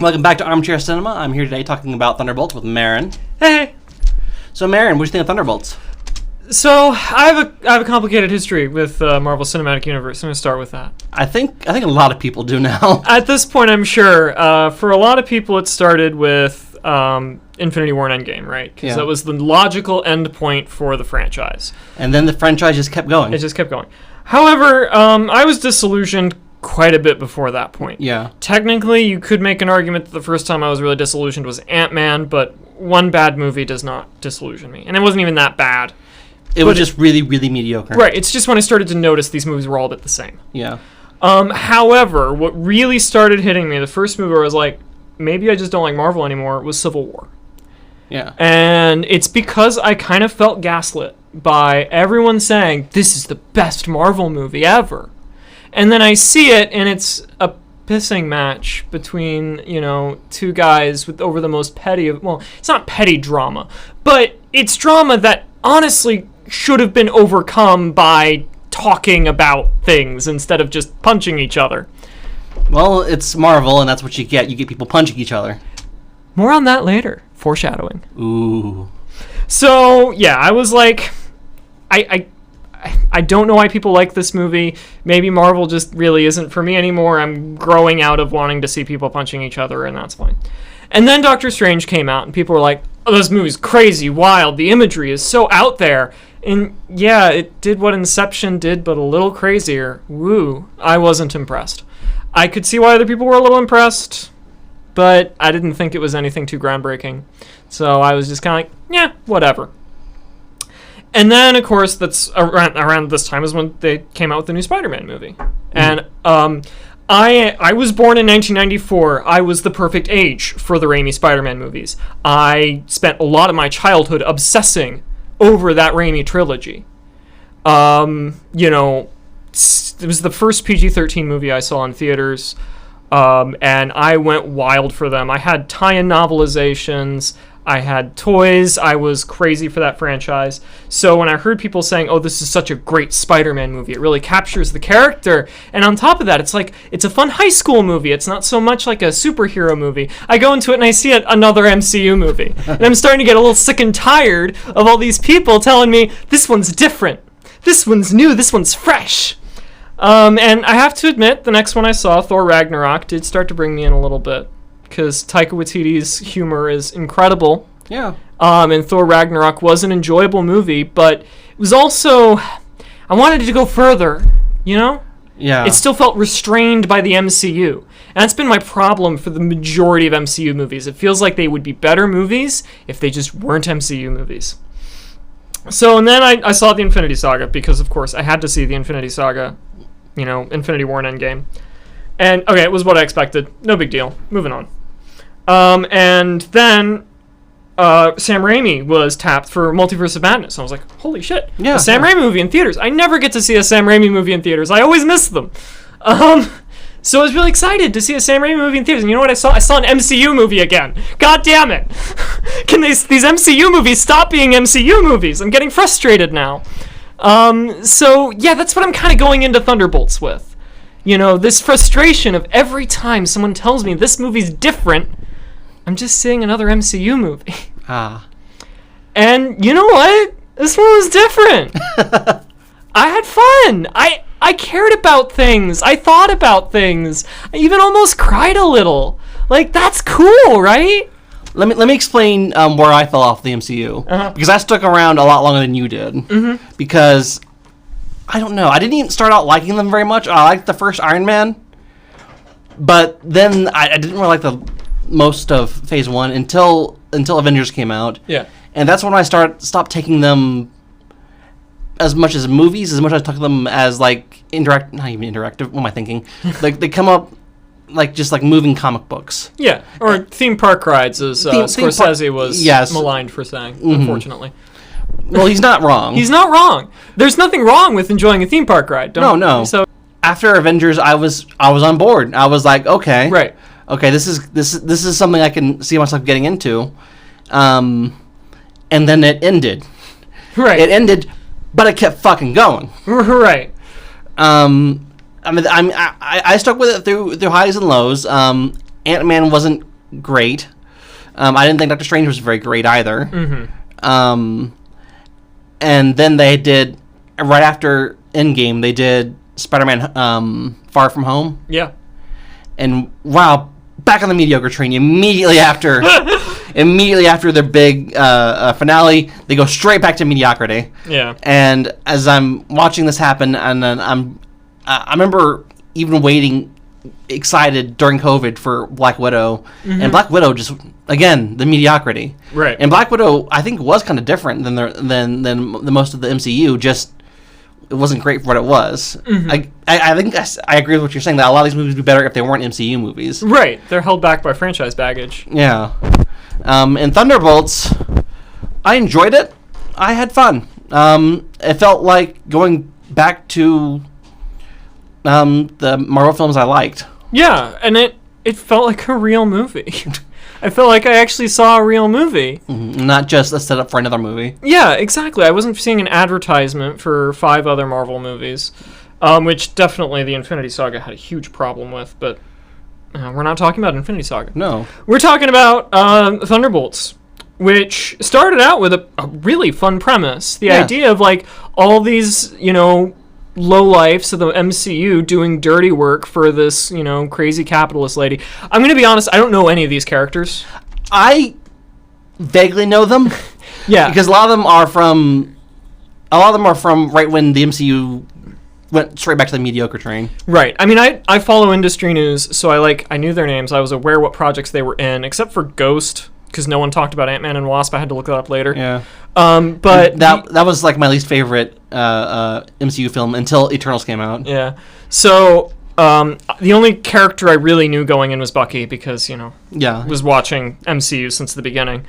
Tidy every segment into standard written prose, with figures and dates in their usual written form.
Welcome back to Armchair Cinema. I'm here today talking about Thunderbolts with Maren. Hey. So Maren, what do you think of Thunderbolts? So I have a complicated history with Marvel Cinematic Universe. I'm going to start with that. I think a lot of people do now. At this point, I'm sure. For a lot of people, it started with Infinity War and Endgame, right? Because that was the logical end point for the franchise. And then the franchise just kept going. It just kept going. However, I was disillusioned quite a bit before that point. Yeah. Technically, you could make an argument that the first time I was really disillusioned was Ant-Man, but one bad movie does not disillusion me. And it wasn't even that bad. It was just really, really mediocre. Right. It's just when I started to notice these movies were all a bit the same. Yeah. However, what really started hitting me, the first movie where I was like, maybe I just don't like Marvel anymore, was Civil War. Yeah. And it's because I kind of felt gaslit by everyone saying, this is the best Marvel movie ever. And then I see it, and it's a pissing match between, two guys with over the most petty of, well, it's not petty drama, but it's drama that honestly should have been overcome by talking about things instead of just punching each other. Well, it's Marvel, and that's what you get. You get people punching each other. More on that later. Foreshadowing. Ooh. So, yeah, I was like, I don't know why people like this movie. Maybe Marvel just really isn't for me anymore. I'm growing out of wanting to see people punching each other, and that's fine. And then Doctor Strange came out, and people were like, oh, this movie's crazy, wild, the imagery is so out there. And yeah, it did what Inception did, but a little crazier. Woo. I wasn't impressed. I could see why other people were a little impressed, but I didn't think it was anything too groundbreaking. So I was just kind of like, yeah, whatever. And then, of course, that's around this time is when they came out with the new Spider-Man movie. And I was born in 1994. I was the perfect age for the Raimi Spider-Man movies. I spent a lot of my childhood obsessing over that Raimi trilogy. It was the first PG-13 movie I saw in theaters, and I went wild for them. I had tie-in novelizations. I had toys. I was crazy for that franchise. So when I heard people saying, oh, this is such a great Spider-Man movie, it really captures the character. And on top of that, it's like, it's a fun high school movie. It's not so much like a superhero movie. I go into it and I see another MCU movie. And I'm starting to get a little sick and tired of all these people telling me, this one's different. This one's new. This one's fresh. And I have to admit, the next one I saw, Thor Ragnarok, did start to bring me in a little bit. Because Taika Waititi's humor is incredible. Yeah. And Thor Ragnarok was an enjoyable movie, but it was also, I wanted it to go further, Yeah. It still felt restrained by the MCU. And that's been my problem for the majority of MCU movies. It feels like they would be better movies if they just weren't MCU movies. So, and then I saw the Infinity Saga, because, of course, I had to see the Infinity Saga, Infinity War and Endgame. And, okay, it was what I expected. No big deal. Moving on. And then Sam Raimi was tapped for Multiverse of Madness. I was like, holy shit. Yeah, a Sam Raimi movie in theaters. I never get to see a Sam Raimi movie in theaters. I always miss them. So I was really excited to see a Sam Raimi movie in theaters. And you know what I saw? I saw an MCU movie again. God damn it. Can these MCU movies stop being MCU movies? I'm getting frustrated now. So, yeah, that's what I'm kind of going into Thunderbolts with. This frustration of every time someone tells me this movie's different, I'm just seeing another MCU movie. And you know what? This one was different. I had fun. I cared about things. I thought about things. I even almost cried a little. Like, that's cool, right? Let me explain where I fell off the MCU. Because I stuck around a lot longer than you did. Mm-hmm. Because, I don't know, I didn't even start out liking them very much. I liked the first Iron Man. But then I didn't really like the most of Phase 1 until Avengers came out. Yeah. And that's when I stopped taking them as much as movies, as much as I took them as, like, not even interactive, what am I thinking? Like, they come up just like moving comic books. Yeah, or theme park rides, as Scorsese was maligned for saying, unfortunately. Well, he's not wrong. He's not wrong. There's nothing wrong with enjoying a theme park ride. No. So after Avengers, I was on board. I was like, okay, right, okay, this is something I can see myself getting into. And then it ended. Right. It ended, but it kept fucking going. Right. I stuck with it through highs and lows. Ant-Man wasn't great. I didn't think Doctor Strange was very great either. Mm-hmm. And then they did, right after Endgame, they did Spider-Man Far From Home. Yeah. And wow, back on the mediocre train immediately after their big finale, they go straight back to mediocrity. Yeah. And as I'm watching this happen, and then I remember even waiting excited during COVID for Black Widow, and Black Widow just, again, the mediocrity. Right. And Black Widow, I think, was kind of different than the most of the MCU. Just it wasn't great for what it was. I think I agree with what you're saying, that a lot of these movies would be better if they weren't MCU movies. Right. They're held back by franchise baggage. Yeah. And Thunderbolts, I enjoyed it. I had fun. It felt like going back to the Marvel films I liked. Yeah, and it felt like a real movie. I felt like I actually saw a real movie. Not just a setup for another movie. Yeah, exactly. I wasn't seeing an advertisement for 5 other Marvel movies, which definitely the Infinity Saga had a huge problem with, but we're not talking about Infinity Saga. No. We're talking about Thunderbolts, which started out with a really fun premise. The idea of, like, all these, lowlifes of the MCU doing dirty work for this, crazy capitalist lady. I'm going to be honest, I don't know any of these characters. I vaguely know them. Yeah. Because a lot of them are from right when the MCU went straight back to the mediocre train. Right. I mean, I follow industry news, so I knew their names. I was aware what projects they were in, except for Ghost, because no one talked about Ant-Man and Wasp. I had to look that up later. Yeah. But that was like my least favorite MCU film until Eternals came out. Yeah. So the only character I really knew going in was Bucky, because was watching MCU since the beginning.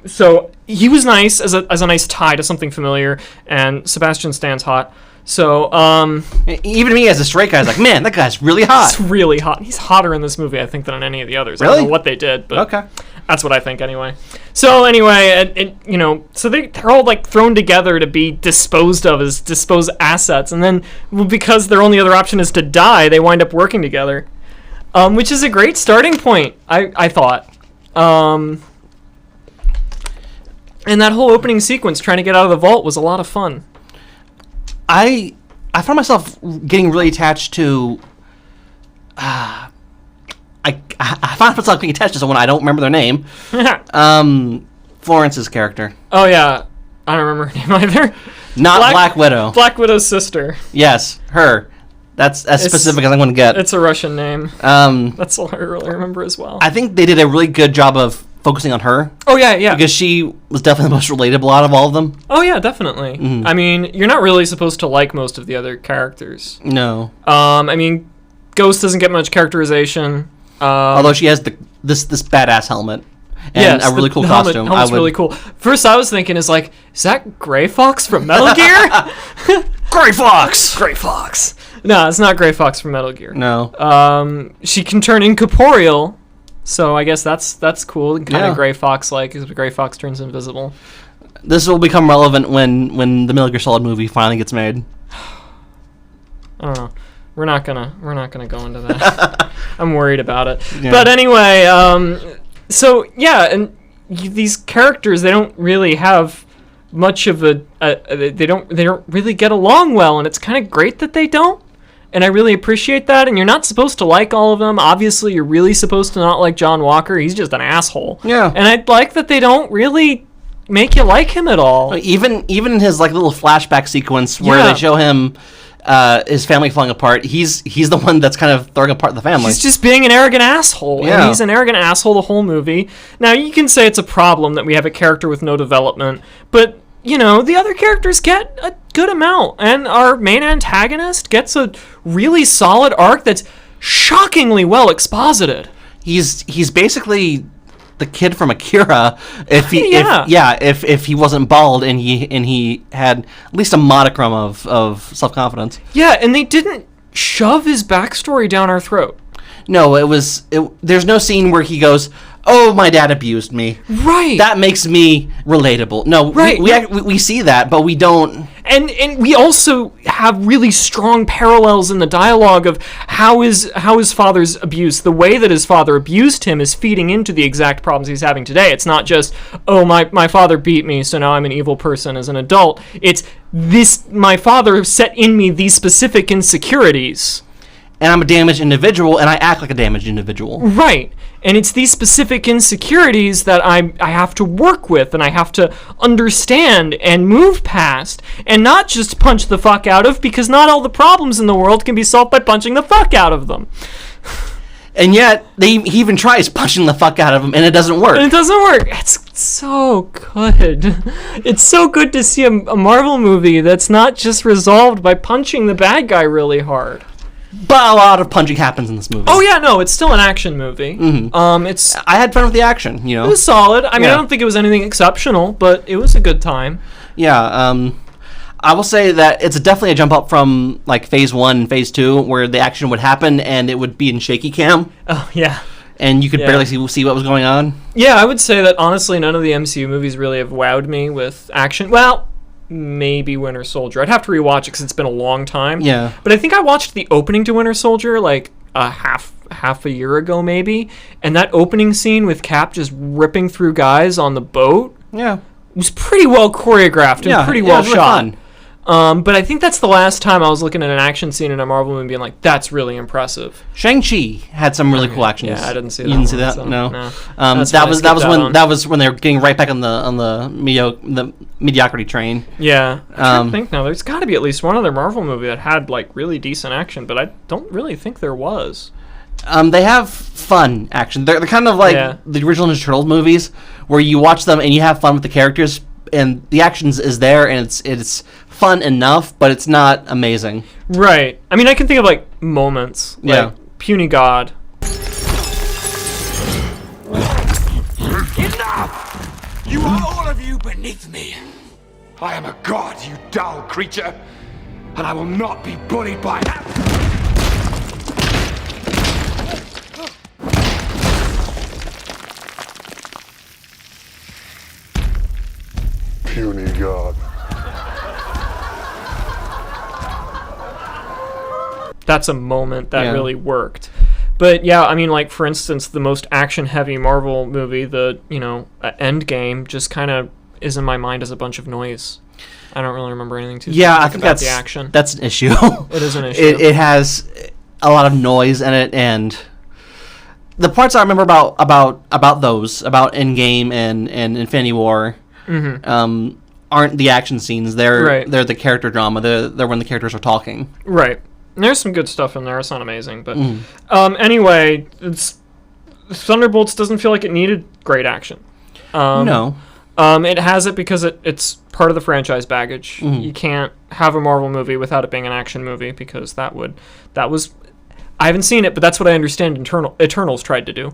So he was nice as a nice tie to something familiar, and Sebastian Stan's hot. So even me as a straight guy is like, man, that guy's really hot. He's really hot. He's hotter in this movie, I think, than in any of the others. Really? I don't know what they did, but okay. That's what I think anyway. So anyway, so they're all like thrown together to be disposed of as disposed assets, and then because their only other option is to die, they wind up working together, which is a great starting point, I thought. And that whole opening sequence trying to get out of the vault was a lot of fun. I found myself getting really attached to. I found myself getting attached to someone I don't remember their name. Florence's character. Oh yeah, I don't remember her name either. Not Black Widow. Black Widow's sister. Yes, her. That's as specific as I'm going to get. It's a Russian name. That's all I really remember as well. I think they did a really good job of focusing on her. Oh yeah. Because she was definitely the most relatable out of all of them. Oh yeah, definitely. Mm-hmm. I mean, you're not really supposed to like most of the other characters. No. I mean, Ghost doesn't get much characterization. Although she has this badass helmet and a really cool costume. Helmet's really cool. First, I was thinking is that Gray Fox from Metal Gear? Gray Fox. Gray Fox. No, it's not Gray Fox from Metal Gear. No. She can turn incorporeal, so I guess that's cool. Kind of Gray Fox-like, because Gray Fox turns invisible. This will become relevant when the Metal Gear Solid movie finally gets made. I don't know. We're not gonna go into that. I'm worried about it. Yeah. But anyway, so yeah, and these characters, they don't really have much of they don't really get along well, and it's kind of great that they don't. And I really appreciate that. And you're not supposed to like all of them. Obviously, you're really supposed to not like John Walker. He's just an asshole. Yeah. And I like that they don't really make you like him at all. Even in his little flashback sequence where they show him his family falling apart, he's the one that's kind of throwing apart the family. He's just being an arrogant asshole. Yeah. And he's an arrogant asshole the whole movie. Now, you can say it's a problem that we have a character with no development, but the other characters get a good amount, and our main antagonist gets a really solid arc that's shockingly well exposited. He's basically the kid from Akira if he wasn't bald and he had at least a modicum of self-confidence. Yeah, and they didn't shove his backstory down our throat. No, there's no scene where he goes, oh, my dad abused me. Right. That makes me relatable. No, right. we see that, but we don't. And we also have really strong parallels in the dialogue of how his father's abuse, the way that his father abused him, is feeding into the exact problems he's having today. It's not just, oh, my father beat me, so now I'm an evil person as an adult. It's this, my father set in me these specific insecurities. And I'm a damaged individual, and I act like a damaged individual. Right. And it's these specific insecurities that I have to work with, and I have to understand and move past, and not just punch the fuck out of, because not all the problems in the world can be solved by punching the fuck out of them. And yet, he even tries punching the fuck out of him, and it doesn't work. And it doesn't work. It's so good. It's so good to see a Marvel movie that's not just resolved by punching the bad guy really hard. But a lot of punching happens in this movie. Oh yeah, no, it's still an action movie. Mm-hmm. I had fun with the action, It was solid. I mean, I don't think it was anything exceptional, but it was a good time. Yeah, I will say that it's definitely a jump up from like Phase 1 and Phase 2, where the action would happen and it would be in shaky cam. Oh, yeah. And you could barely see what was going on. Yeah, I would say that, honestly, none of the MCU movies really have wowed me with action. Well, maybe Winter Soldier. I'd have to rewatch it because it's been a long time. Yeah. But I think I watched the opening to Winter Soldier like half a year ago, maybe. And that opening scene with Cap just ripping through guys on the boat. Yeah. It was pretty well choreographed and pretty well shot. Really fun. But I think that's the last time I was looking at an action scene in a Marvel movie and being like, that's really impressive. Shang-Chi had some really cool actions. Yeah, I didn't see that. You didn't see that? So, no. That was when they were getting right back on the mediocrity train. Yeah. I think now there's got to be at least one other Marvel movie that had like really decent action, but I don't really think there was. They have fun action. They're kind of like the original Ninja Turtles movies, where you watch them and you have fun with the characters, and the action is there, and it's fun enough, but it's not amazing. Right. I mean, I can think of like moments, like Puny God. Enough! You are all of you beneath me. I am a god, you dull creature, and I will not be bullied by that. Puny God. That's a moment that really worked. But yeah, I mean, like, for instance, the most action-heavy Marvel movie, the, Endgame, just kind of is in my mind as a bunch of noise. I don't really remember anything too specific I think about the action. That's an issue. It is an issue. It has a lot of noise in it, and the parts I remember about Endgame and Infinity War aren't the action scenes. They're the character drama. They're when the characters are talking. Right. And there's some good stuff in there. It's not amazing, but anyway, Thunderbolts doesn't feel like it needed great action. No. It has it because it's part of the franchise baggage. You can't have a Marvel movie without it being an action movie, because that was I haven't seen it, but that's what I understand Eternals tried to do.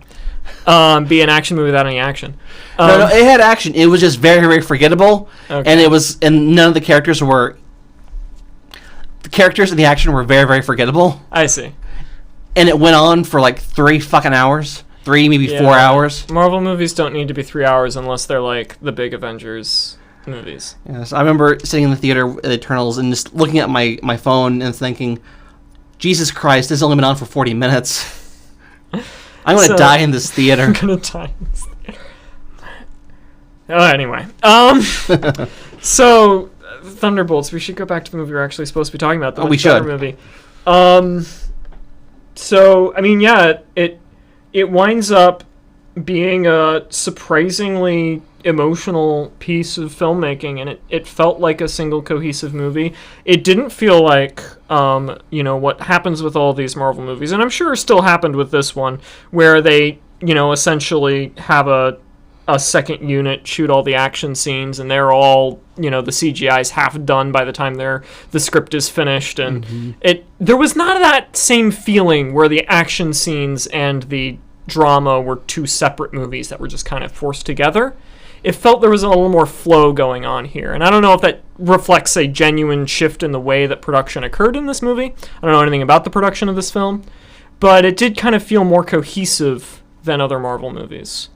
Be an action movie without any action. No, it had action. It was just very, very forgettable. Okay. And none of the characters were... The characters and the action were very, very forgettable. I see. And it went on for like 3 fucking hours. 3, maybe 4 hours. Marvel movies don't need to be 3 hours unless they're like the big Avengers movies. Yes, I remember sitting in the theater with Eternals and just looking at my phone and thinking, Jesus Christ, this has only been on for 40 minutes. I'm going to die in this theater. I'm going to die in this theater. Anyway. So... Thunderbolts. We should go back to the movie we're actually supposed to be talking about. The we should. Movie. So I mean, it winds up being a surprisingly emotional piece of filmmaking, and it felt like a single cohesive movie. It didn't feel like what happens with all these Marvel movies, and I'm sure still happened with this one, where they essentially have a second unit shoot all the action scenes, and they're all the CGI's half done by the time the script is finished, and there was not that same feeling where the action scenes and the drama were two separate movies that were just kind of forced together. It felt there was a little more flow going on here, and I don't know if that reflects a genuine shift in the way that production occurred in this movie. I don't know anything about the production of this film, but it did kind of feel more cohesive than other Marvel movies.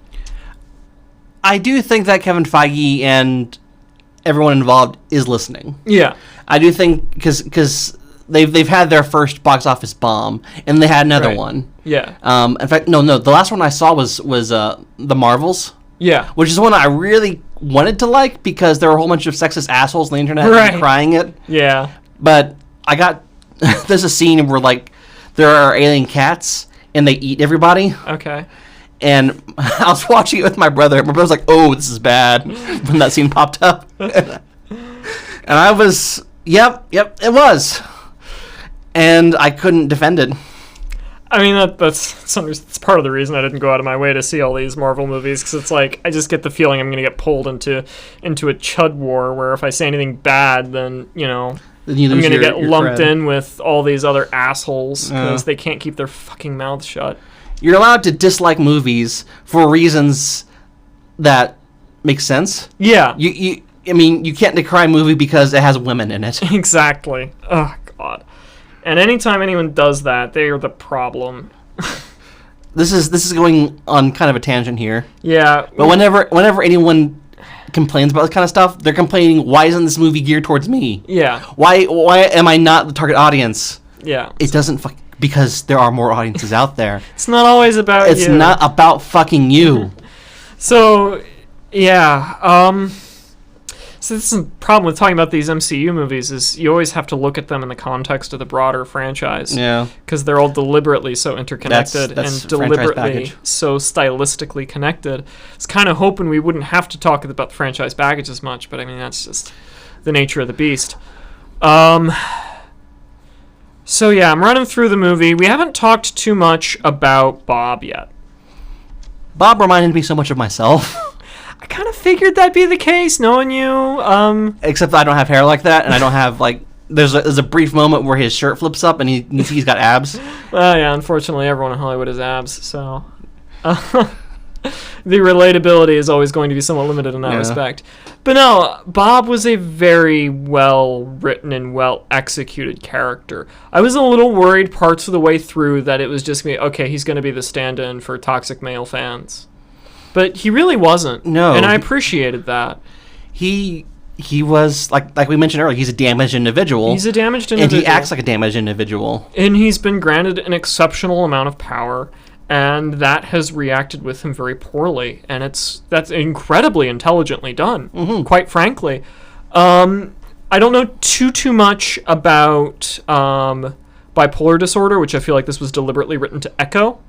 I do think that Kevin Feige and everyone involved is listening. Yeah. I do think because they've had their first box office bomb, and they had another one. Yeah. In fact, no, the last one I saw was The Marvels. Yeah. Which is one I really wanted to like because there were a whole bunch of sexist assholes on the internet crying it. Yeah. But I got there's a scene where like there are alien cats and they eat everybody. Okay. And I was watching it with my brother. My brother's like, "Oh, this is bad," when that scene popped up. And I was, yep, it was. And I couldn't defend it. I mean, that's part of the reason I didn't go out of my way to see all these Marvel movies, because it's like, I just get the feeling I'm going to get pulled into a chud war, where if I say anything bad, then, I'm going to get lumped in with all these other assholes, because they can't keep their fucking mouths shut. You're allowed to dislike movies for reasons that make sense. Yeah. You can't decry a movie because it has women in it. Exactly. Oh, God. And anytime anyone does that, they are the problem. This is going on kind of a tangent here. Yeah. But whenever anyone complains about this kind of stuff, they're complaining, why isn't this movie geared towards me? Yeah. Why am I not the target audience? Yeah. It doesn't because there are more audiences out there. It's not always about It's not about fucking you. So, yeah. So this is the problem with talking about these MCU movies, is you always have to look at them in the context of the broader franchise. Yeah. Because they're all deliberately so interconnected that's and deliberately so stylistically connected. I was kind of hoping we wouldn't have to talk about the franchise baggage as much, but I mean, that's just the nature of the beast. So yeah, I'm running through the movie. We haven't talked too much about Bob yet. Bob reminded me so much of myself. I kind of figured that'd be the case, knowing you. Except I don't have hair like that, and I don't have, like... There's a brief moment where his shirt flips up, and he's got abs. Well, yeah, unfortunately, everyone in Hollywood has abs, so... the relatability is always going to be somewhat limited in that respect. But no, Bob was a very well-written and well-executed character. I was a little worried parts of the way through that it was just going to be, okay, he's going to be the stand-in for toxic male fans. But he really wasn't. No. And I appreciated that. He was, like we mentioned earlier, he's a damaged individual. He's a damaged individual. And he acts like a damaged individual. And he's been granted an exceptional amount of power, and that has reacted with him very poorly. And that's incredibly intelligently done, quite frankly. I don't know too much about bipolar disorder, which I feel like this was deliberately written to echo.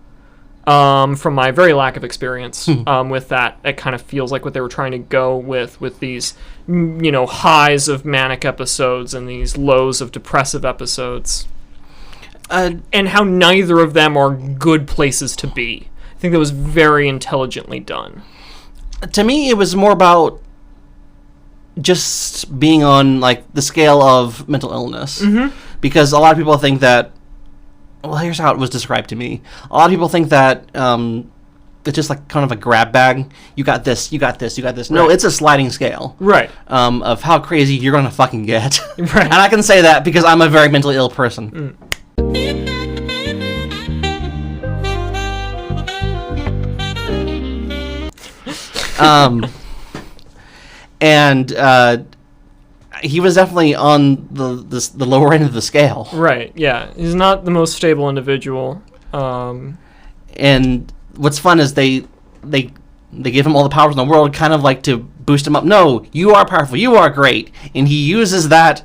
From my very lack of experience with that, it kind of feels like what they were trying to go with these, highs of manic episodes and these lows of depressive episodes, and how neither of them are good places to be. I think that was very intelligently done. To me, it was more about just being on like the scale of mental illness, because a lot of people think that. Well, here's how it was described to me. A lot of people think that it's just like kind of a grab bag. You got this, you got this, you got this. No, it's a sliding scale. Right. Of how crazy you're going to fucking get. Right. And I can say that because I'm a very mentally ill person. He was definitely on the lower end of the scale. Right, yeah. He's not the most stable individual. And what's fun is they give him all the powers in the world, kind of like to boost him up. No, you are powerful. You are great. And he uses that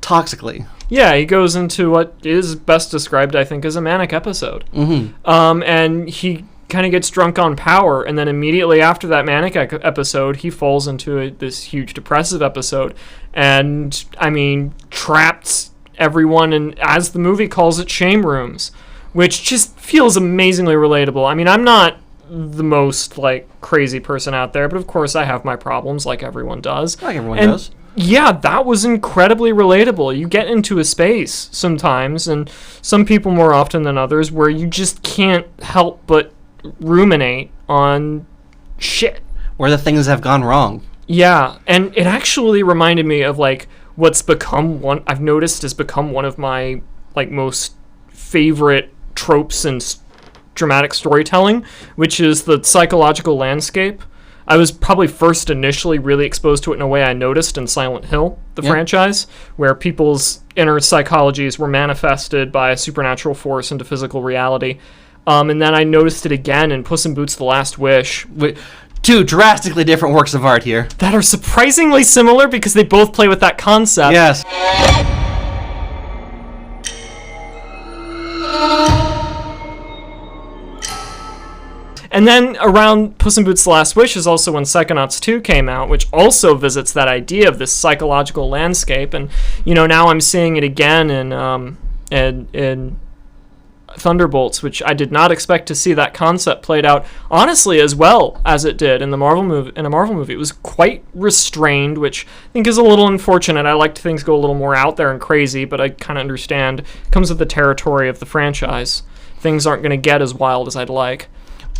toxically. Yeah, he goes into what is best described, I think, as a manic episode. And he kind of gets drunk on power, and then immediately after that manic episode, he falls into this huge depressive episode, and I mean, traps everyone in, as the movie calls it, shame rooms, which just feels amazingly relatable. I mean, I'm not the most like crazy person out there, but of course I have my problems, like everyone does. Like everyone does. Yeah, that was incredibly relatable. You get into a space sometimes, and some people more often than others, where you just can't help but ruminate on shit. Where the things have gone wrong. Yeah, and it actually reminded me of like what's become I've noticed has become one of my like most favorite tropes in dramatic storytelling, which is the psychological landscape. I was probably first initially really exposed to it in a way I noticed in Silent Hill, the franchise, where people's inner psychologies were manifested by a supernatural force into physical reality. And then I noticed it again in Puss in Boots: The Last Wish. Two drastically different works of art here. That are surprisingly similar because they both play with that concept. Yes. And then around Puss in Boots: The Last Wish is also when Psychonauts 2 came out, which also visits that idea of this psychological landscape. And, now I'm seeing it again in Thunderbolts, which I did not expect to see that concept played out, honestly, as well as it did in a Marvel movie. It was quite restrained, which I think is a little unfortunate. I liked things go a little more out there and crazy, but I kind of understand. It comes with the territory of the franchise. Things aren't going to get as wild as I'd like.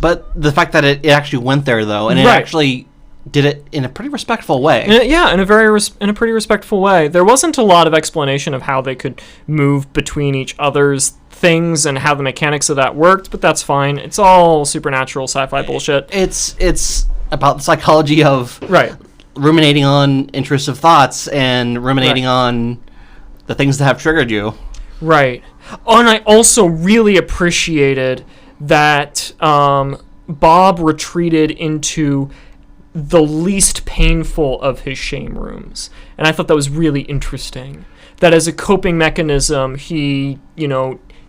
But the fact that it actually went there, though, and it actually did it in a pretty respectful way. In a pretty respectful way. There wasn't a lot of explanation of how they could move between each other's things and how the mechanics of that worked, but that's fine. It's all supernatural sci-fi bullshit. It's about the psychology of ruminating on intrusive thoughts and ruminating on the things that have triggered you. Right. Oh, and I also really appreciated that Bob retreated into the least painful of his shame rooms. And I thought that was really interesting. That as a coping mechanism, he,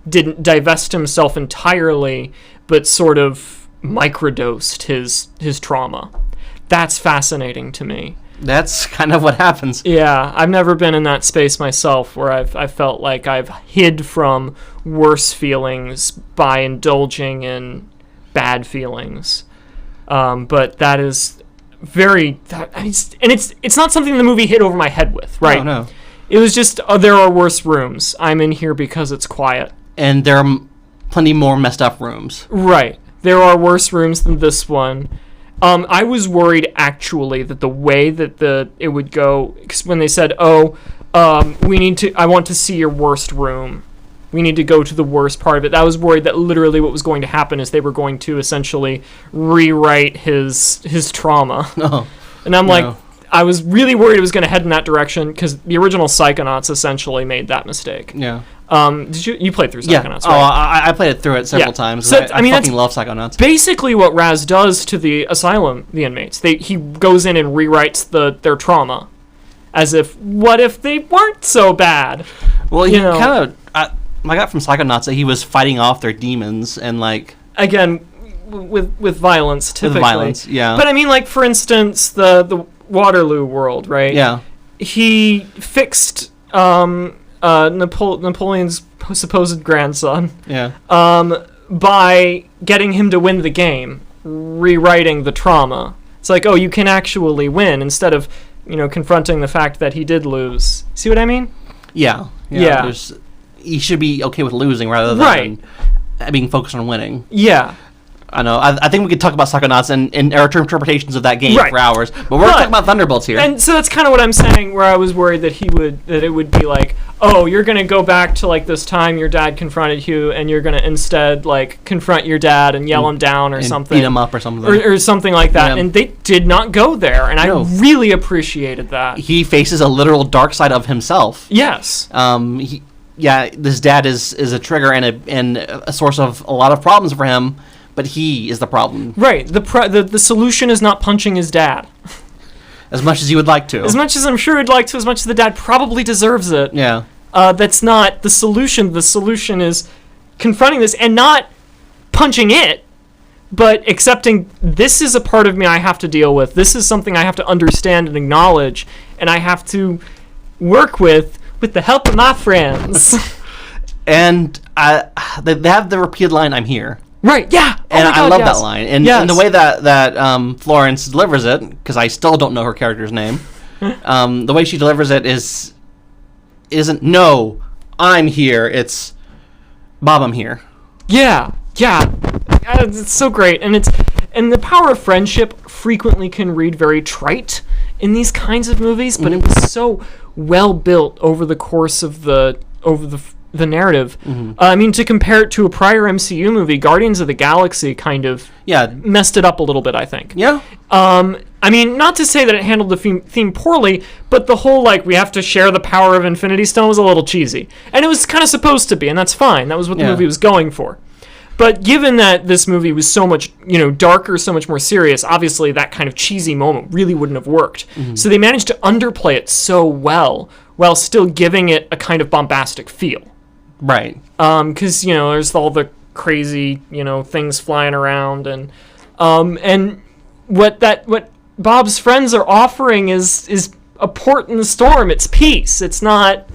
didn't divest himself entirely, but sort of microdosed his trauma. That's fascinating to me. That's kind of what happens. Yeah, I've never been in that space myself where I've felt like I've hid from worse feelings by indulging in bad feelings. But that is it's not something the movie hit over my head with, right? No. It was just, there are worse rooms. I'm in here because it's quiet. And there are plenty more messed up rooms. Right. There are worse rooms than this one. I was worried, actually, that the way that it would go, when they said, I want to see your worst room. We need to go to the worst part of it. I was worried that literally what was going to happen is they were going to essentially rewrite his trauma. No. And I'm like, I was really worried it was going to head in that direction because the original Psychonauts essentially made that mistake. Yeah. Did you played through Psychonauts? Yeah. Right? I played it through it several times. So, I fucking love Psychonauts. Basically, what Raz does to the asylum, the inmates, he goes in and rewrites their trauma, as if what if they weren't so bad? Well, he kind of. I got from Psychonauts that he was fighting off their demons and again with violence typically. With violence, yeah. But I mean, for instance, the Waterloo world, right? Yeah. He fixed Napoleon's supposed grandson. Yeah. By getting him to win the game, rewriting the trauma. It's like, you can actually win instead of, confronting the fact that he did lose. See what I mean? Yeah. He should be okay with losing rather than being focused on winning. Yeah. I know. I think we could talk about Psychonauts and our interpretations of that game for hours, but we're talking about Thunderbolts here. And so that's kind of what I'm saying, where I was worried that it would be like, you're going to go back to this time your dad confronted you, and you're going to instead confront your dad and yell him down or something, beat him up or something, or something like that. Yeah. And they did not go there, and I really appreciated that. He faces a literal dark side of himself. Yes. This dad is a trigger and a source of a lot of problems for him. But he is the problem. Right. The solution is not punching his dad. As much as you would like to. As much as I'm sure he'd like to, as much as the dad probably deserves it. Yeah. That's not the solution. The solution is confronting this and not punching it, but accepting this is a part of me I have to deal with. This is something I have to understand and acknowledge, and I have to work with the help of my friends. And they have the repeated line, "I'm here." Right, yeah. And I love that line. And the way that Florence delivers it, because I still don't know her character's name, the way she delivers it isn't, "No, I'm here." It's, "Bob, I'm here." Yeah. It's so great. And the power of friendship frequently can read very trite in these kinds of movies, but it was so well built over the course of the the narrative. I mean, to compare it to a prior MCU movie, Guardians of the Galaxy kind of messed it up a little bit, I think. Yeah. I mean, not to say that it handled the theme poorly, but the whole, like, we have to share the power of Infinity Stone was a little cheesy. And it was kind of supposed to be, and that's fine. That was what the movie was going for. But given that this movie was so much, darker, so much more serious, obviously that kind of cheesy moment really wouldn't have worked. So they managed to underplay it so well, while still giving it a kind of bombastic feel. Right. Because, there's all the crazy, things flying around, and what Bob's friends are offering is a port in the storm. It's peace. It's not,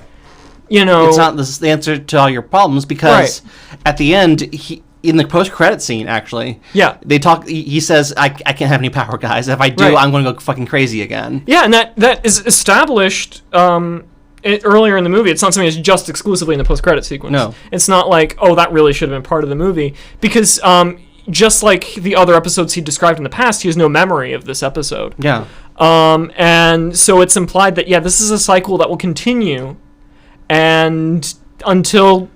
It's not the answer to all your problems, because at the end, in the post-credit scene, actually, they talk. He says, "I can't have any power, guys. If I do, I'm going to go fucking crazy again." Yeah, and that is established earlier in the movie. It's not something that's just exclusively in the post-credit sequence. No, it's not like, oh, that really should have been part of the movie, because just like the other episodes he described in the past, he has no memory of this episode. Yeah. And so it's implied that this is a cycle that will continue, and until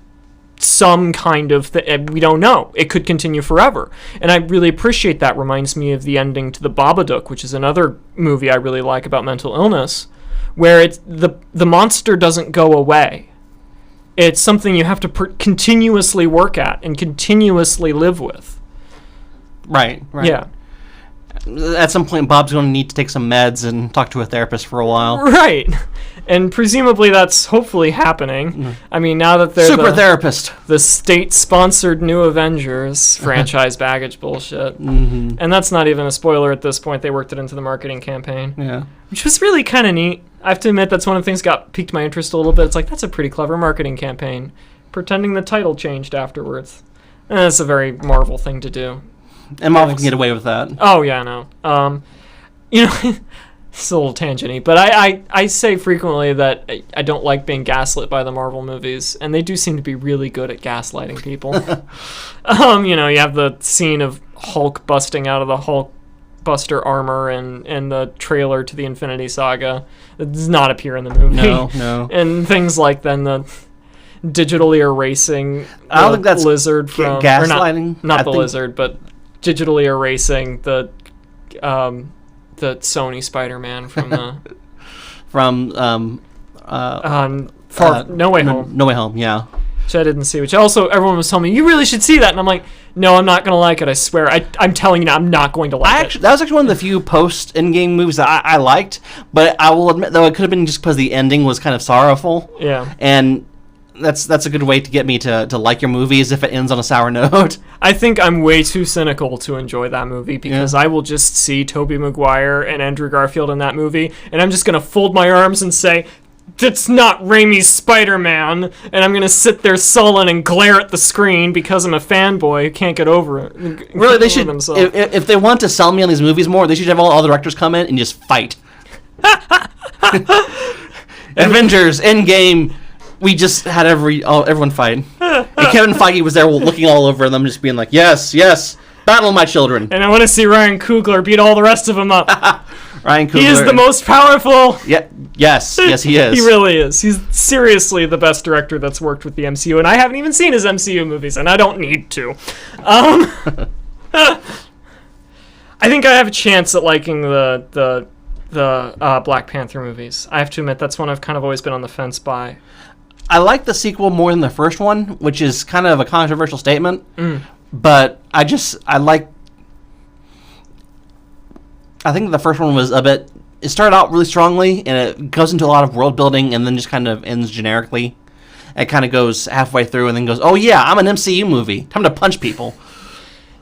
some kind of we don't know, it could continue forever. And I really appreciate that. Reminds me of the ending to The Babadook, which is another movie I really like about mental illness, where it's the monster doesn't go away. It's something you have to continuously work at and continuously live with. Right. Yeah. At some point, Bob's going to need to take some meds and talk to a therapist for a while. Right. And presumably that's hopefully happening. I mean, now that they're super therapist, the state-sponsored New Avengers franchise baggage bullshit. And that's not even a spoiler at this point. They worked it into the marketing campaign. Yeah. Which was really kind of neat. I have to admit, that's one of the things that piqued my interest a little bit. It's like, that's a pretty clever marketing campaign. Pretending the title changed afterwards. And that's a very Marvel thing to do. And Marvel can get away with that. Oh, yeah, no. It's a little tangent-y, but I say frequently that I don't like being gaslit by the Marvel movies, and they do seem to be really good at gaslighting people. You have the scene of Hulk busting out of the Hulk Buster armor and the trailer to the Infinity Saga. It does not appear in the movie. No. And things like then the digitally erasing I don't think that's lizard from gaslighting. Not the lizard, but digitally erasing the Sony Spider-Man from the No Way Home. No Way Home, yeah. Which I didn't see. Which also everyone was telling me, you really should see that, and I'm like, no, I'm not gonna like it. I swear. I'm telling you now, I'm not going to like it. That was actually one of the few post-Endgame movies that I liked, but I will admit though it could have been just because the ending was kind of sorrowful. Yeah. And that's a good way to get me to like your movies if it ends on a sour note. I think I'm way too cynical to enjoy that movie because I will just see Tobey Maguire and Andrew Garfield in that movie, and I'm just going to fold my arms and say, that's not Raimi's Spider-Man, and I'm going to sit there sullen and glare at the screen because I'm a fanboy who can't get over it. Really, they should, if they want to sell me on these movies more, they should have all the directors come in and just fight. Avengers, Endgame... We just had everyone fight. And Kevin Feige was there looking all over them, just being like, yes, battle my children. And I want to see Ryan Coogler beat all the rest of them up. Ryan Coogler. He is the most powerful. Yeah, yes, he is. He really is. He's seriously the best director that's worked with the MCU, and I haven't even seen his MCU movies, and I don't need to. I think I have a chance at liking the Black Panther movies. I have to admit, that's one I've kind of always been on the fence by. I like the sequel more than the first one, which is kind of a controversial statement. But I think the first one was it started out really strongly, and it goes into a lot of world building, and then just kind of ends generically. It kind of goes halfway through, and then goes, oh yeah, I'm an MCU movie. Time to punch people.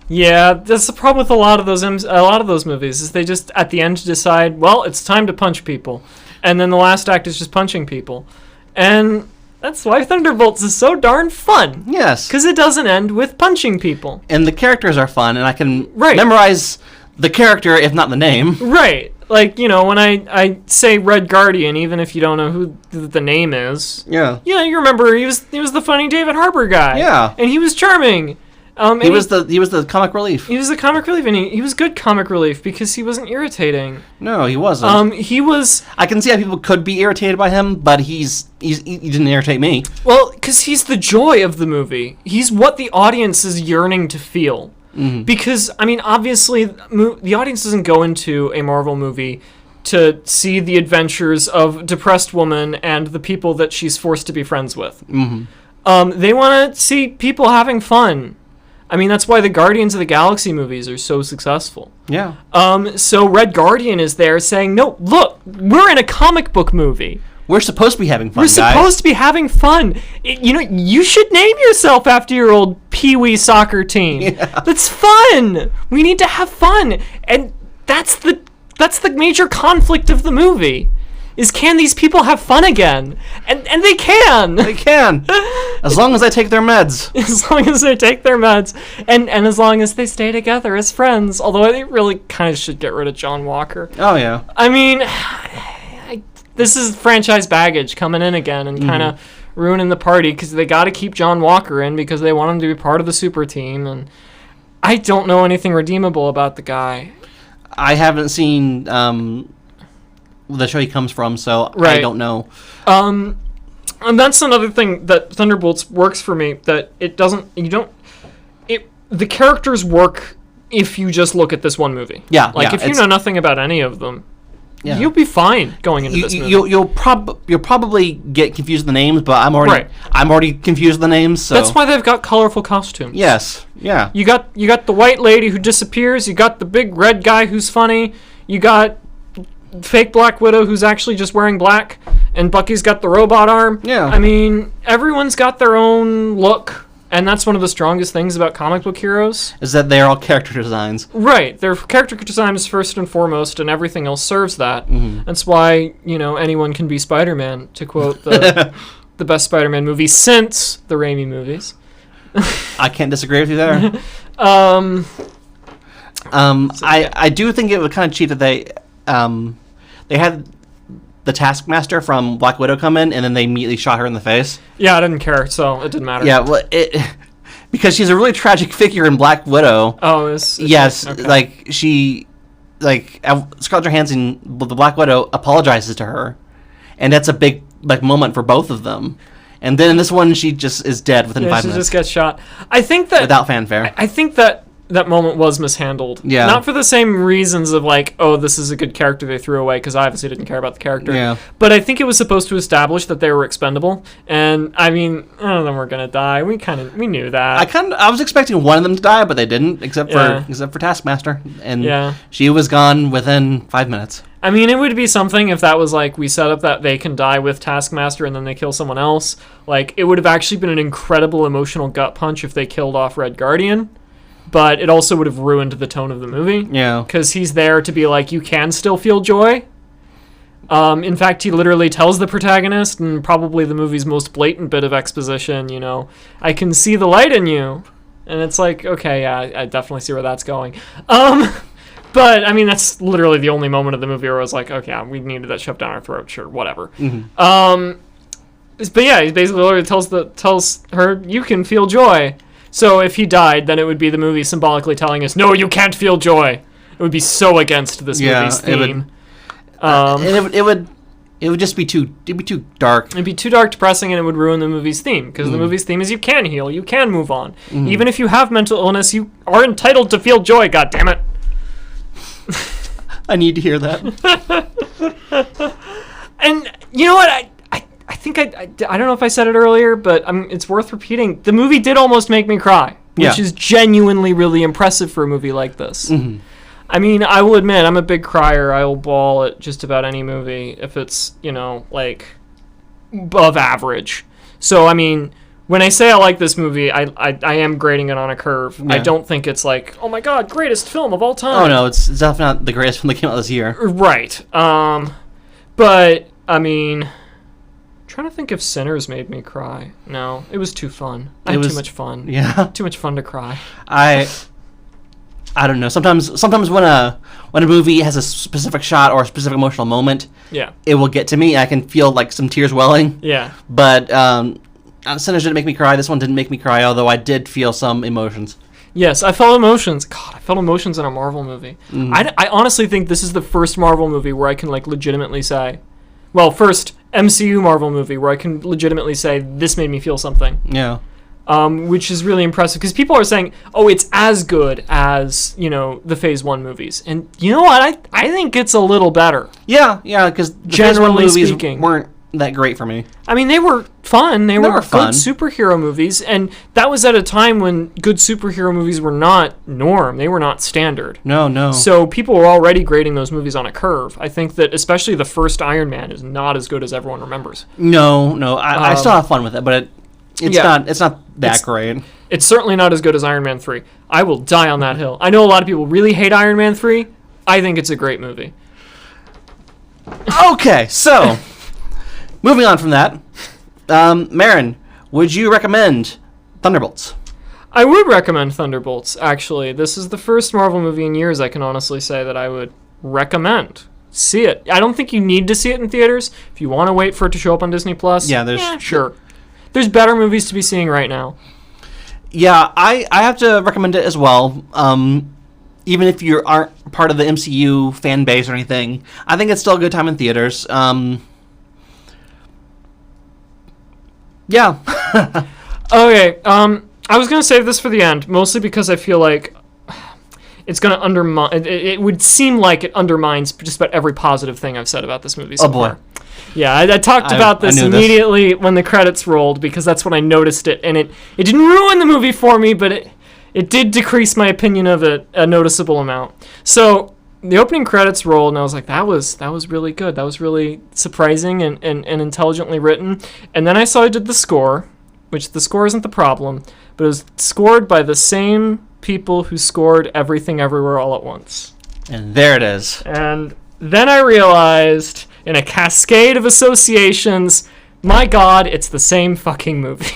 Yeah, that's the problem with a lot of those movies, is they just, at the end, decide, well, it's time to punch people. And then the last act is just punching people. And... that's why Thunderbolts is so darn fun. Yes. Because it doesn't end with punching people. And the characters are fun, and I can memorize the character, if not the name. Right. Like, when I say Red Guardian, even if you don't know who the name is. Yeah. Yeah, you remember he was the funny David Harbour guy. Yeah. And he was charming. He was the comic relief. He was the comic relief, and he was good comic relief because he wasn't irritating. No, he wasn't. He was. I can see how people could be irritated by him, but he didn't irritate me. Well, because he's the joy of the movie. He's what the audience is yearning to feel. Mm-hmm. Because, I mean, obviously, the audience doesn't go into a Marvel movie to see the adventures of a depressed woman and the people that she's forced to be friends with. Mm-hmm. They want to see people having fun. I mean, that's why the Guardians of the Galaxy movies are so successful. Yeah. So Red Guardian is there saying, no, look, we're in a comic book movie. We're supposed to be having fun, We're supposed to be having fun. You should name yourself after your old Pee-wee soccer team. Yeah. That's fun. We need to have fun. And that's the major conflict of the movie. Is can these people have fun again? And they can. They can. As long as they take their meds. As long as they take their meds. And as long as they stay together as friends. Although they really kind of should get rid of John Walker. Oh, yeah. I mean, this is franchise baggage coming in again and kind of ruining the party because they got to keep John Walker in because they want him to be part of the super team. And I don't know anything redeemable about the guy. I haven't seen the show he comes from, so right. I don't know. And that's another thing that Thunderbolts works for me, that the characters work if you just look at this one movie. Yeah. Like, if you know nothing about any of them, you'll be fine going into this movie. You'll probably get confused with the names, but I'm already confused with the names. So that's why they've got colorful costumes. Yes, yeah. You got the white lady who disappears. You got the big red guy who's funny. You got fake Black Widow who's actually just wearing black, and Bucky's got the robot arm. Yeah. I mean, everyone's got their own look. And that's one of the strongest things about comic book heroes. Is that they're all character designs. Right. They're character designs first and foremost, and everything else serves that. Mm-hmm. That's why, anyone can be Spider-Man, to quote the best Spider-Man movie since the Raimi movies. I can't disagree with you there. I do think it was kind of cheap that they had the Taskmaster from Black Widow come in, and then they immediately shot her in the face. Yeah, I didn't care, so it didn't matter. Yeah, well, because she's a really tragic figure in Black Widow. Oh, yes, okay. Scarlett Johansson, the Black Widow, apologizes to her, and that's a big moment for both of them. And then in this one, she just is dead within 5 minutes. She just gets shot. I think that without fanfare. I think that moment was mishandled. Yeah. Not for the same reasons of this is a good character they threw away, because I obviously didn't care about the character. Yeah. But I think it was supposed to establish that they were expendable. And I mean, none of them were gonna die. We knew that. I was expecting one of them to die, but they didn't, except for Taskmaster, and she was gone within 5 minutes. I mean, it would be something if that was we set up that they can die with Taskmaster and then they kill someone else. It would have actually been an incredible emotional gut punch if they killed off Red Guardian. But it also would have ruined the tone of the movie. Yeah. Because he's there to be you can still feel joy. In fact, he literally tells the protagonist, and probably the movie's most blatant bit of exposition, I can see the light in you. And it's okay, yeah, I definitely see where that's going. But, I mean, that's literally the only moment of the movie where I was okay, yeah, we needed that shoved down our throat, sure, whatever. Mm-hmm. But yeah, he basically literally tells her, you can feel joy. So if he died, then it would be the movie symbolically telling us, no, you can't feel joy. It would be so against this movie's theme. It would just be too dark. It'd be too dark, depressing, and it would ruin the movie's theme. Because the movie's theme is you can heal, you can move on. Mm. Even if you have mental illness, you are entitled to feel joy, goddammit. I need to hear that. And you know what? I think I don't know if I said it earlier, but it's worth repeating. The movie did almost make me cry, which is genuinely really impressive for a movie like this. Mm-hmm. I mean, I will admit, I'm a big crier. I will bawl at just about any movie if it's, above average. So, I mean, when I say I like this movie, I am grading it on a curve. Yeah. I don't think it's oh my god, greatest film of all time. Oh, no, it's definitely not the greatest film that came out this year. Right. But, I mean, trying to think if Sinners made me cry. No, it was too fun. I had too much fun. Yeah. Too much fun to cry. I don't know. Sometimes when a movie has a specific shot or a specific emotional moment, it will get to me. I can feel some tears welling. Yeah. But Sinners didn't make me cry. This one didn't make me cry, although I did feel some emotions. Yes, I felt emotions. God, I felt emotions in a Marvel movie. I honestly think this is the first Marvel movie where I can like legitimately say, well, first MCU Marvel movie where I can legitimately say this made me feel something. Yeah. Which is really impressive because people are saying, oh, it's as good as, the Phase 1 movies. And you know what? I think it's a little better. Yeah, because generally movies speaking weren't that great for me. I mean, they were fun. They were fun. Good superhero movies. And that was at a time when good superhero movies were not norm. They were not standard. No. So people were already grading those movies on a curve. I think that especially the first Iron Man is not as good as everyone remembers. No. I still have fun with it, but it's not that great. It's certainly not as good as Iron Man 3. I will die on that hill. I know a lot of people really hate Iron Man 3. I think it's a great movie. Okay, so moving on from that, Maren, would you recommend Thunderbolts? I would recommend Thunderbolts, actually. This is the first Marvel movie in years I can honestly say that I would recommend. See it. I don't think you need to see it in theaters. If you want to wait for it to show up on Disney+, sure. There's better movies to be seeing right now. Yeah, I have to recommend it as well. Even if you aren't part of the MCU fan base or anything, I think it's still a good time in theaters. Yeah. Okay, I was going to save this for the end, mostly because I feel like it's going to undermine... It would seem like it undermines just about every positive thing I've said about this movie so far. Yeah, I talked about this immediately when the credits rolled, because that's when I noticed it, and it didn't ruin the movie for me, but it did decrease my opinion of it a noticeable amount. So the opening credits rolled, and I was like, that was really good. That was really surprising and intelligently written. And then I saw I did the score, which the score isn't the problem, but it was scored by the same people who scored Everything Everywhere All at Once. And there it is. And then I realized, in a cascade of associations, my God, it's the same fucking movie.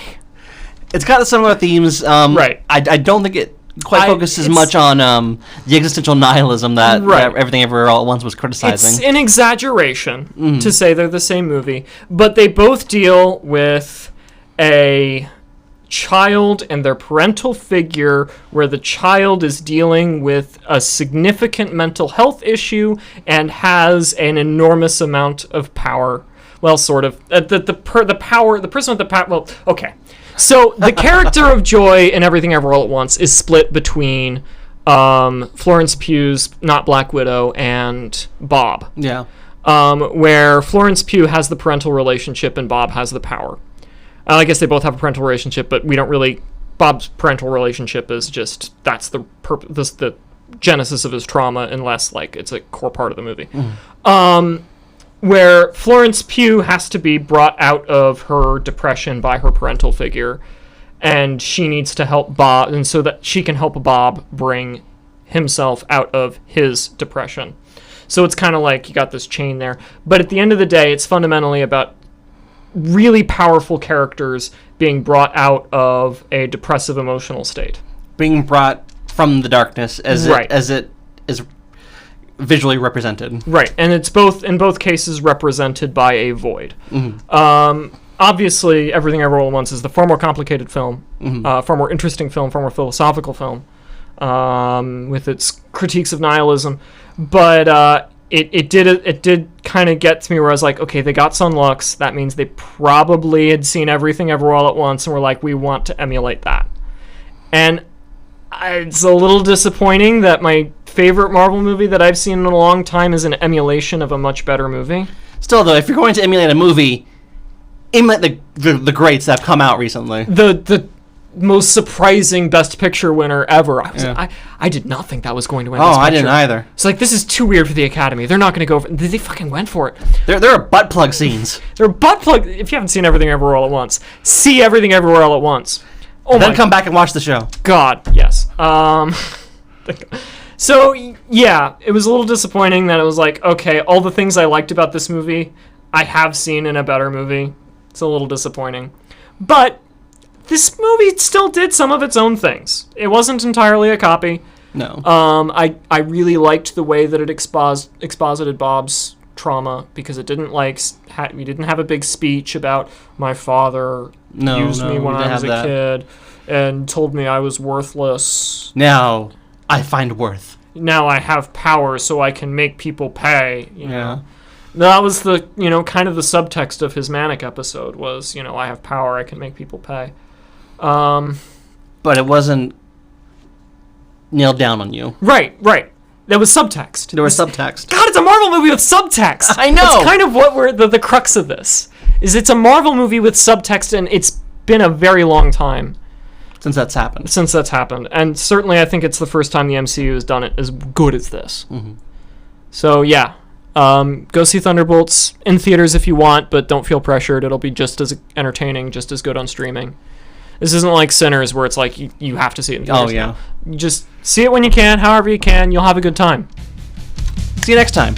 It's got similar themes. Right. I don't think it quite focuses much on the existential nihilism that Everything Everywhere All at Once was criticizing. It's an exaggeration to say they're the same movie, but they both deal with a child and their parental figure where the child is dealing with a significant mental health issue and has an enormous amount of power. Well, sort of. The person with the power... Well, okay. So the character of Joy in Everything Everywhere All at Once is split between Florence Pugh's Not Black Widow and Bob. Yeah. Where Florence Pugh has the parental relationship and Bob has the power. I guess they both have a parental relationship, but we don't really... Bob's parental relationship is just... That's the genesis of his trauma, unless, it's a core part of the movie. Where Florence Pugh has to be brought out of her depression by her parental figure, and she needs to help Bob, and so that she can help Bob bring himself out of his depression. So it's kind of like you got this chain there. But at the end of the day, it's fundamentally about really powerful characters being brought out of a depressive emotional state. Being brought from the darkness as it is visually represented. Right, and it's in both cases represented by a void. Obviously, Everything Everywhere All at Once is the far more complicated film, far more interesting film, far more philosophical film, with its critiques of nihilism. But it did kind of get to me where I was like, okay, they got Sun Lux. That means they probably had seen Everything Everywhere All at Once and were like, we want to emulate that. And it's a little disappointing that my favorite Marvel movie that I've seen in a long time is an emulation of a much better movie. Still, though, if you're going to emulate a movie, emulate the greats that have come out recently. The most surprising Best Picture winner ever. I did not think that was going to win Best Picture. I didn't either. It's like, this is too weird for the Academy. They're not going to go for it. They fucking went for it. There are butt plug scenes. There are butt plug... If you haven't seen Everything Everywhere All at Once, see Everything Everywhere All at Once. Then come back and watch the show. God, yes. So, yeah, it was a little disappointing that it was like, okay, all the things I liked about this movie, I have seen in a better movie. It's a little disappointing. But this movie still did some of its own things. It wasn't entirely a copy. No. I really liked the way that it exposited Bob's trauma because it didn't we didn't have a big speech about my father used me when I was a kid and told me I was worthless. Now I find worth. Now I have power so I can make people pay. You Yeah. know? That was the, kind of the subtext of his manic episode was, I have power, I can make people pay. But it wasn't nailed down on you. Right. There was subtext. There was subtext. God, it's a Marvel movie with subtext. I know. It's kind of what we're the crux of this. Is it's a Marvel movie with subtext, and it's been a very long time since that's happened. And certainly, I think it's the first time the MCU has done it as good as this. Mm-hmm. So yeah, go see Thunderbolts in theaters if you want, but don't feel pressured. It'll be just as entertaining, just as good on streaming. This isn't like Sinners where it's like you have to see it in theaters. Oh yeah. You just see it when you can, however you can. You'll have a good time. See you next time.